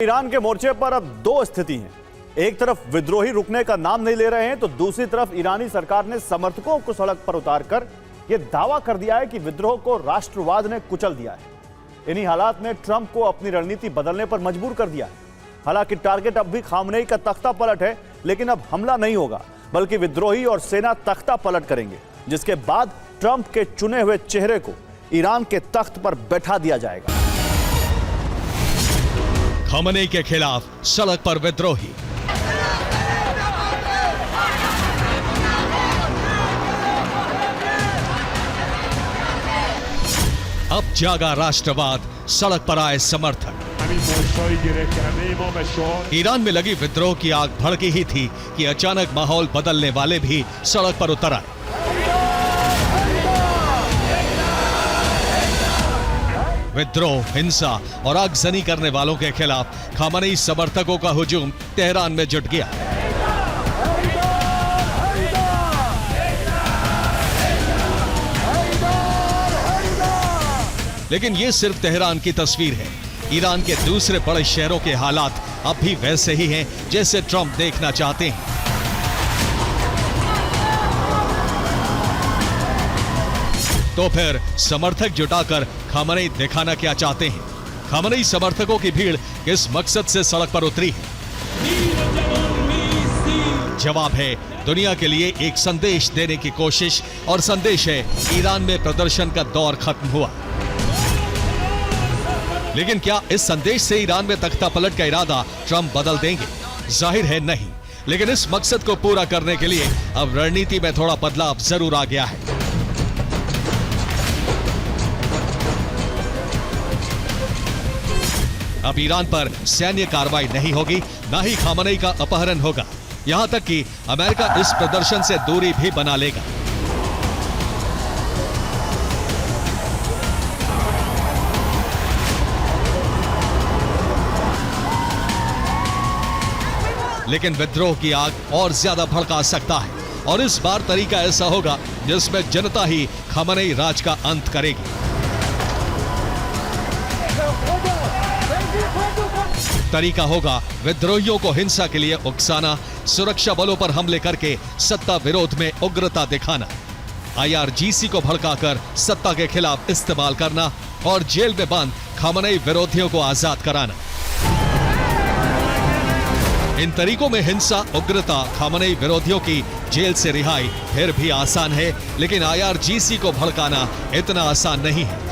Iran के मोर्चे पर अब दो स्थिति हैं। एक तरफ विद्रोही रुकने का नाम नहीं ले रहे हैं, तो दूसरी तरफ ईरानी सरकार ने समर्थकों को सड़क पर उतारकर यह दावा कर दिया है कि विद्रोह को राष्ट्रवाद ने कुचल दिया है। इन्हीं हालात में ट्रंप को अपनी रणनीति बदलने पर मजबूर कर दिया है। हालांकि टारगेट अब भी खामनेई का तख्ता पलट है, लेकिन अब हमला नहीं होगा, बल्कि विद्रोही और सेना तख्ता पलट करेंगे, जिसके बाद ट्रंप के चुने हुए चेहरे को ईरान के तख्त पर बैठा दिया जाएगा। खामनेई के खिलाफ सड़क पर विद्रोही। अब जागा राष्ट्रवाद, सड़क पर आए समर्थक। ईरान में लगी विद्रोह की आग भड़की ही थी कि अचानक माहौल बदलने वाले भी सड़क पर उतर आए। विद्रोह, हिंसा और आगजनी करने वालों के खिलाफ खामनेई समर्थकों का हुजूम तेहरान में जुट गया। लेकिन ये सिर्फ तेहरान की तस्वीर है। ईरान के दूसरे बड़े शहरों के हालात अब भी वैसे ही हैं जैसे ट्रंप देखना चाहते हैं। तो फिर समर्थक जुटाकर खामनेई दिखाना क्या चाहते हैं? खामनेई समर्थकों की भीड़ किस मकसद से सड़क पर उतरी है? जवाब है दुनिया के लिए एक संदेश देने की कोशिश, और संदेश है ईरान में प्रदर्शन का दौर खत्म हुआ। लेकिन क्या इस संदेश से ईरान में तख्ता पलट का इरादा ट्रंप बदल देंगे? जाहिर है नहीं। लेकिन इस मकसद को पूरा करने के लिए अब रणनीति में थोड़ा बदलाव जरूर आ गया है। अब ईरान पर सैन्य कार्रवाई नहीं होगी, ना ही खामनेई का अपहरण होगा। यहां तक कि अमेरिका इस प्रदर्शन से दूरी भी बना लेगा। लेकिन विद्रोह की आग और ज्यादा भड़का सकता है, और इस बार तरीका ऐसा होगा जिसमें जनता ही खामनेई राज का अंत करेगी। तरीका होगा विद्रोहियों को हिंसा के लिए उकसाना, सुरक्षा बलों पर हमले करके सत्ता विरोध में उग्रता दिखाना, आईआरजीसी को भड़काकर सत्ता के खिलाफ इस्तेमाल करना, और जेल में बंद खामनेई विरोधियों को आजाद कराना। इन तरीकों में हिंसा, उग्रता, खामनेई विरोधियों की जेल से रिहाई फिर भी आसान है, लेकिन आईआरजीसी को भड़काना इतना आसान नहीं है।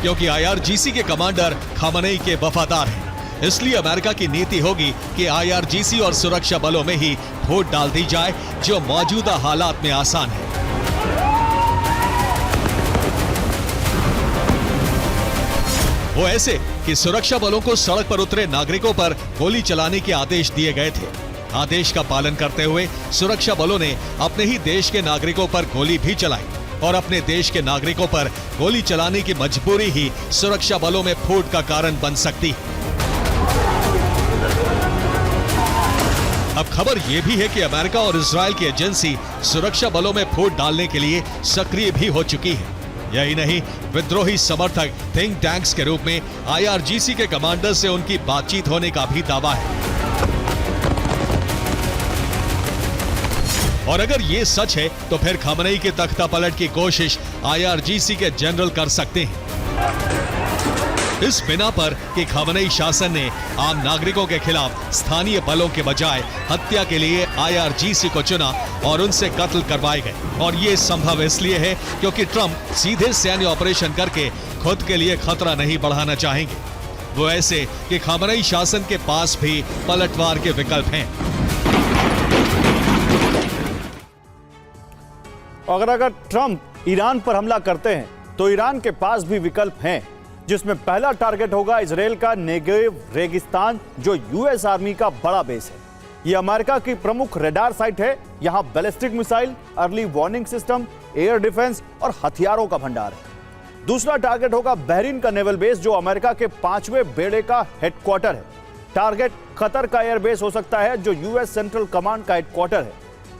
क्योंकि आईआरजीसी के कमांडर खामनेई के वफादार हैं। इसलिए अमेरिका की नीति होगी कि आईआरजीसी और सुरक्षा बलों में ही फूट डाल दी जाए, जो मौजूदा हालात में आसान है। वो ऐसे कि सुरक्षा बलों को सड़क पर उतरे नागरिकों पर गोली चलाने के आदेश दिए गए थे। आदेश का पालन करते हुए सुरक्षा बलों ने अपने ही देश के नागरिकों पर गोली भी चलाई, और अपने देश के नागरिकों पर गोली चलाने की मजबूरी ही सुरक्षा बलों में फूट का कारण बन सकती है। अब खबर यह भी है कि अमेरिका और इजराइल की एजेंसी सुरक्षा बलों में फूट डालने के लिए सक्रिय भी हो चुकी है। यही नहीं, विद्रोही समर्थक थिंक टैंक्स के रूप में आईआरजीसी के कमांडर से उनकी बातचीत होने का भी दावा है। और अगर ये सच है, तो फिर खामनेई के तख्ता पलट की कोशिश आईआरजीसी के जनरल कर सकते हैं। इस बिना पर कि खामनेई शासन ने आम नागरिकों के खिलाफ स्थानीय बलों के बजाय हत्या के लिए आईआरजीसी को चुना और उनसे कत्ल करवाए गए। और ये संभव इसलिए है क्योंकि ट्रंप सीधे सैन्य ऑपरेशन करके खुद के लिए खतरा नहीं बढ़ाना चाहेंगे। वो ऐसे कि खामनेई शासन के पास भी पलटवार के विकल्प हैं। अगर ट्रंप ईरान पर हमला करते हैं, तो ईरान के पास भी विकल्प हैं, जिसमें पहला टारगेट होगा इजराइल का नेगेव रेगिस्तान, जो यूएस आर्मी का बड़ा बेस है। यह अमेरिका की प्रमुख रडार साइट है। यहां ballistic missile, early warning system, air defence और हथियारों का भंडार है। दूसरा टारगेट होगा बहरीन का नेवल बेस, जो अमेरिका के 5वें बेड़े का हेडक्वार्टर है। टारगेट कतर का एयरबेस हो सकता है, जो यूएस सेंट्रल कमांड का हेडक्वार्टर है।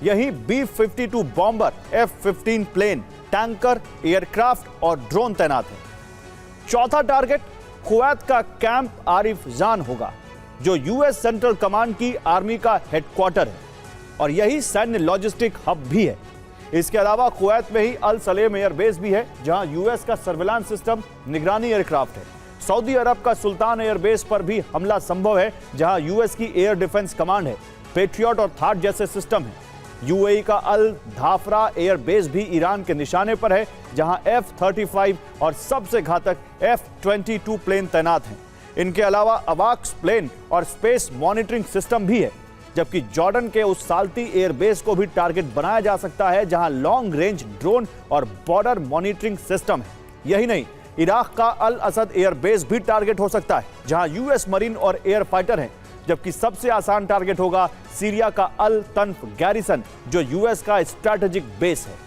यही B-52 bomber, F-15 plane, tanker, aircraft और ड्रोन तैनात हैं। चौथा टारगेट कुवैत का कैंप आरिफ जान होगा, जो यूएस सेंट्रल कमांड की आर्मी का हेडक्वार्टर है और यही सैन्य लॉजिस्टिक हब भी है। इसके अलावा कुवैत में ही अल सलेम एयरबेस भी है, जहां यूएस का सर्विलांस सिस्टम, निगरानी एयरक्राफ्ट है। सऊदी अरब का सुल्तान एयरबेस पर भी हमला संभव है, जहां यूएस की एयर डिफेंस कमांड है, पेट्रियट और थाट जैसे सिस्टम है। यूएई का अल धाफरा एयरबेस भी ईरान के निशाने पर है, जहां F-35 और सबसे घातक F-22 प्लेन तैनात हैं। इनके अलावा अवाक्स प्लेन और स्पेस मॉनिटरिंग सिस्टम भी है, जबकि जॉर्डन के उस साल्ती एयरबेस को भी टारगेट बनाया जा सकता है, जहां लॉन्ग रेंज ड्रोन और बॉर्डर मॉनिटरिंग सिस्टम है। यही नहीं, इराक का अल असद एयरबेस भी टारगेट हो सकता है, जहां यूएस मरीन और एयर फाइटर हैं, जबकि सबसे आसान टारगेट होगा सीरिया का अल तन्फ गैरिसन, जो यूएस का स्ट्रैटेजिक बेस है।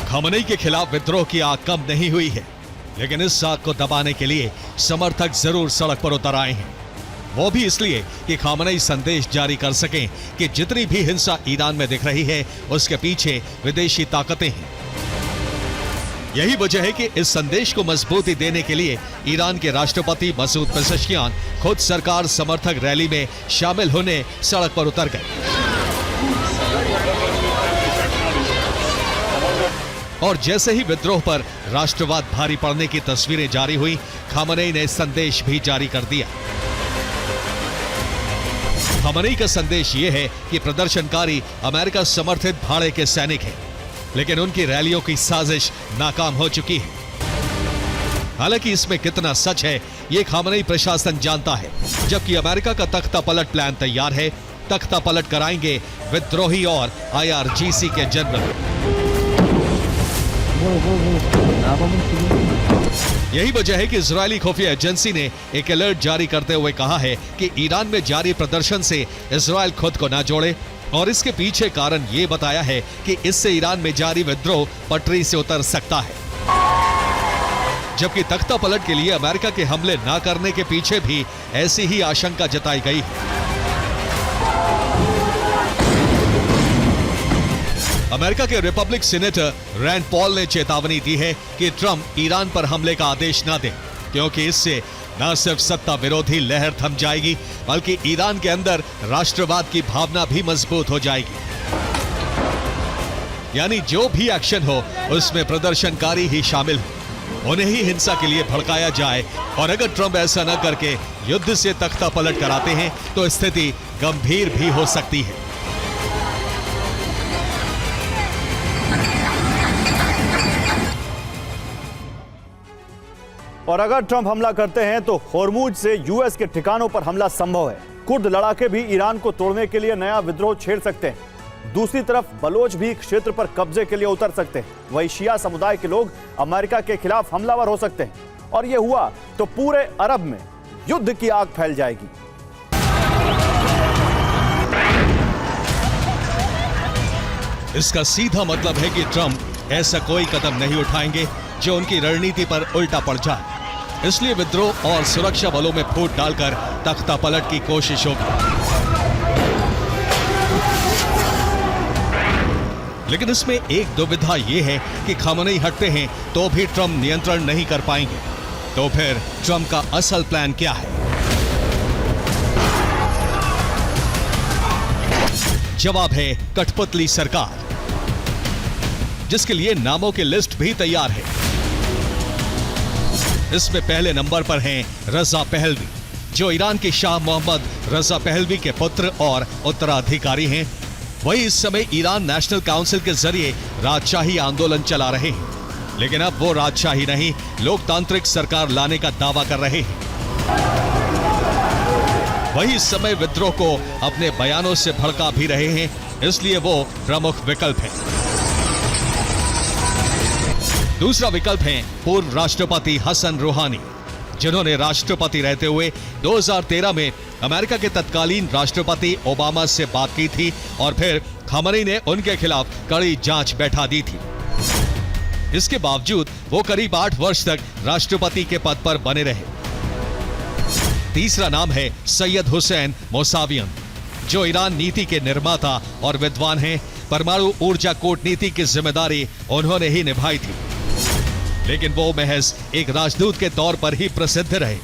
खामनेई के खिलाफ विद्रोह की आग कम नहीं हुई है, लेकिन इस आग को दबाने के लिए समर्थक जरूर सड़क पर उतर आए हैं। वो भी इसलिए कि खामनेई संदेश जारी कर सकें कि जितनी भी हिंसा ईरान में दिख रही है, उसके पीछे विदेशी ताकतें हैं। यही वजह है कि इस संदेश को मजबूती देने के लिए ईरान के राष्ट्रपति मसूद पेज़ेश्कियान खुद सरकार समर्थक रैली में शामिल होने सड़क पर उतर गए। और जैसे ही विद्रोह पर राष्ट्रवाद भारी पड़ने की तस्वीरें जारी हुई, खामनेई ने संदेश भी जारी कर दिया। खामनेई का संदेश यह है कि प्रदर्शनकारी अमेरिका समर्थित भाड़े के सैनिक हैं, लेकिन उनकी रैलियों की साजिश नाकाम हो चुकी है। हालांकि इसमें कितना सच है, यह खामनेई प्रशासन जानता है, जबकि अमेरिका का तख्ता पलट प्लान तैयार है। तख्ता पलट कराएंगे विद्रोही और IRGC के जनरल। यही वजह है कि इजरायली खुफिया एजेंसी ने एक अलर्ट जारी करते हुए कहा है कि ईरान में जारी प्रदर्शन से इजरायल खुद को न जोड़े, और इसके पीछे कारण यह बताया है कि इससे ईरान में जारी विद्रोह पटरी से उतर सकता है। जबकि तख्ता पलट के लिए अमेरिका के हमले न करने के पीछे भी ऐसी ही आशंका जताई गई है। अमेरिका के रिपब्लिक सीनेटर रैंड पॉल ने चेतावनी दी है कि ट्रंप ईरान पर हमले का आदेश न दे, क्योंकि इससे न सिर्फ सत्ता विरोधी लहर थम जाएगी, बल्कि ईरान के अंदर राष्ट्रवाद की भावना भी मजबूत हो जाएगी। यानी जो भी एक्शन हो, उसमें प्रदर्शनकारी ही शामिल हो, उन्हें ही हिंसा के लिए भड़काया जाए। और अगर ट्रंप ऐसा न करके युद्ध से तख्ता पलट कराते हैं, तो स्थिति गंभीर भी हो सकती है। और अगर ट्रंप हमला करते हैं तो होर्मुज से यूएस के ठिकानों पर हमला संभव है। कुर्द लड़ाके भी ईरान को तोड़ने के लिए नया विद्रोह छेड़ सकते हैं। दूसरी तरफ बलोच भी क्षेत्र पर कब्जे के लिए उतर सकते हैं। वही शिया समुदाय के लोग अमेरिका के खिलाफ हमलावर हो सकते हैं, और यह हुआ तो पूरे अरब में युद्ध की आग फैल जाएगी। इसका सीधा मतलब है कि ट्रंप ऐसा कोई कदम नहीं उठाएंगे जो उनकी रणनीति पर उल्टा पड़ जाए। इसलिए विद्रोह और सुरक्षा बलों में फूट डालकर तख्ता पलट की कोशिश होगी। लेकिन इसमें एक दुविधा यह है कि खामनेई हटते हैं तो भी ट्रंप नियंत्रण नहीं कर पाएंगे। तो फिर ट्रंप का असल प्लान क्या है? जवाब है कठपुतली सरकार, जिसके लिए नामों की लिस्ट भी तैयार है। इसमें पहले नंबर पर हैं रजा पहलवी, जो ईरान के शाह मोहम्मद रजा पहलवी के पुत्र और उत्तराधिकारी हैं। वही इस समय ईरान नेशनल काउंसिल के जरिए राजशाही आंदोलन चला रहे हैं, लेकिन अब वो राजशाही नहीं, लोकतांत्रिक सरकार लाने का दावा कर रहे हैं। वही इस समय विद्रोह को अपने बयानों से भड़का भी रहे हैं, इसलिए वो प्रमुख विकल्प है। दूसरा विकल्प है पूर्व राष्ट्रपति हसन रूहानी, जिन्होंने राष्ट्रपति रहते हुए 2013 में अमेरिका के तत्कालीन राष्ट्रपति ओबामा से बात की थी और फिर खामनेई ने उनके खिलाफ कड़ी जांच बैठा दी थी। इसके बावजूद वो करीब 8 वर्ष तक राष्ट्रपति के पद पर बने रहे। तीसरा नाम है सैयद हुसैन मोसावियन, जो ईरान नीति के निर्माता और विद्वान हैं। परमाणु ऊर्जा कूटनीति की जिम्मेदारी उन्होंने ही निभाई थी, लेकिन वो महज एक राजदूत के तौर पर ही प्रसिद्ध रहे।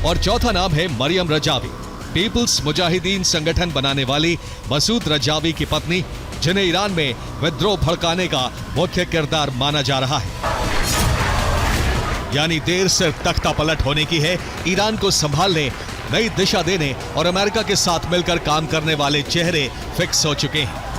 और चौथा नाम है मरियम रजावी, पीपल्स मुजाहिदीन संगठन बनाने वाली मसूद रजावी की पत्नी, जिन्हें ईरान में विद्रोह भड़काने का मुख्य किरदार माना जा रहा है। यानी देर सिर्फ तख्ता पलट होने की है। ईरान को संभालने, नई दिशा देने और अमेरिका के साथ मिलकर काम करने वाले चेहरे फिक्स हो चुके हैं।